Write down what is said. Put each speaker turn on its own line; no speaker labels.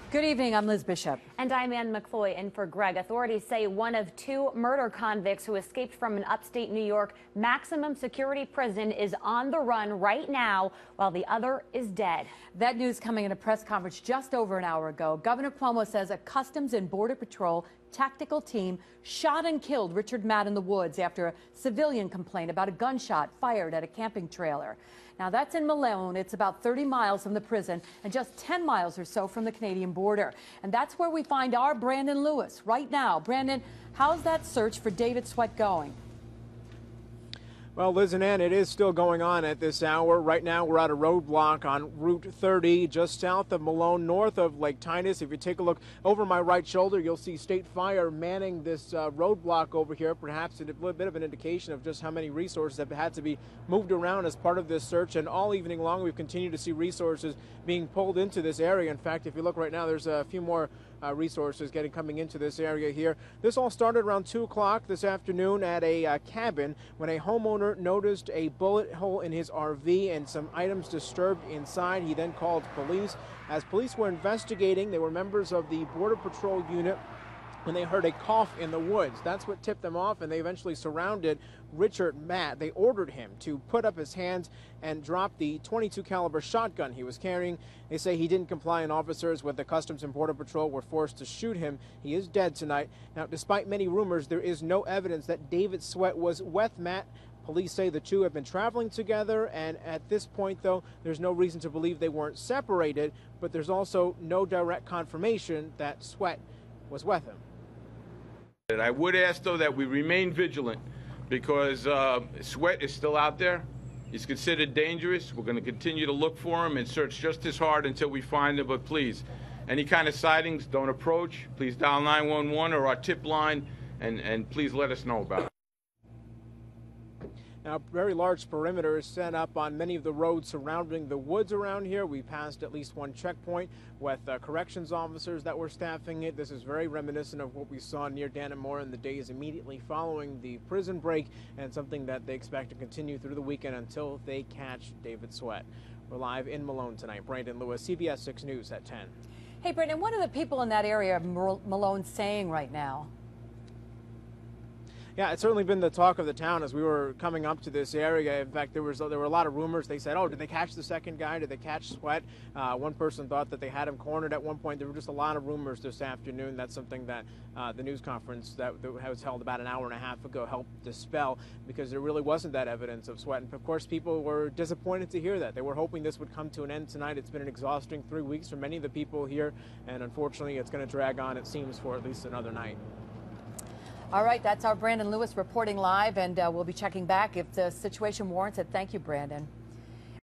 Good evening, I'm Liz Bishop.
And I'm Ann McFloy in for Greg. Authorities say one of two murder convicts who escaped from an upstate New York maximum security prison is on the run right now, while the other is dead.
That news coming in a press conference just over an hour ago. Governor Cuomo says a Customs and Border Patrol tactical team shot and killed Richard Matt in the woods after a civilian complained about a gunshot fired at a camping trailer. Now, that's in Malone. It's about 30 miles from the prison and just 10 miles or so from the Canadian border. And that's where we find our Brandon Lewis right now. Brandon, how's that search for David Sweat going?
Well, Liz and Ann, it is still going on at this hour. Right now, we're at a roadblock on Route 30, just south of Malone, north of Lake Titus. If you take a look over my right shoulder, you'll see State Fire manning this roadblock over here. Perhaps a little bit of an indication of just how many resources have had to be moved around as part of this search. And all evening long, we've continued to see resources being pulled into this area. In fact, if you look right now, there's a few more resources coming into this area here. This all started around 2 o'clock this afternoon at a cabin when a homeowner noticed a bullet hole in his RV and some items disturbed inside. He then called police. As police were investigating, they were members of the Border Patrol unit when they heard a cough in the woods. That's what tipped them off, and they eventually surrounded Richard Matt. They ordered him to put up his hands and drop the .22 caliber shotgun he was carrying. They say he didn't comply, and officers with the Customs and Border Patrol were forced to shoot him. He is dead tonight. Now, despite many rumors, there is no evidence that David Sweat was with Matt. Police say the two have been traveling together, and at this point, though, there's no reason to believe they weren't separated, but there's also no direct confirmation that Sweat was with him.
I would ask, though, that we remain vigilant because Sweat is still out there. He's considered dangerous. We're going to continue to look for him and search just as hard until we find him. But please, any kind of sightings, don't approach. Please dial 911 or our tip line, and please let us know about it.
Now, a very large perimeter is set up on many of the roads surrounding the woods around here. We passed at least one checkpoint with corrections officers that were staffing it. This is very reminiscent of what we saw near Dannemora in the days immediately following the prison break, and something that they expect to continue through the weekend until they catch David Sweat. We're live in Malone tonight. Brandon Lewis, CBS 6 News at 10.
Hey, Brandon, what are the people in that area of Malone saying right now?
Yeah, it's certainly been the talk of the town as we were coming up to this area. In fact, there were a lot of rumors. They said, oh, did they catch the second guy? Did they catch Sweat? One person thought that they had him cornered at one point. There were just a lot of rumors this afternoon. That's something that the news conference that was held about an hour and a half ago helped dispel, because there really wasn't that evidence of Sweat. And of course, people were disappointed to hear that. They were hoping this would come to an end tonight. It's been an exhausting 3 weeks for many of the people here, and unfortunately, it's going to drag on, it seems, for at least another night.
All right, that's our Brandon Lewis reporting live, and we'll be checking back if the situation warrants it. Thank you, Brandon.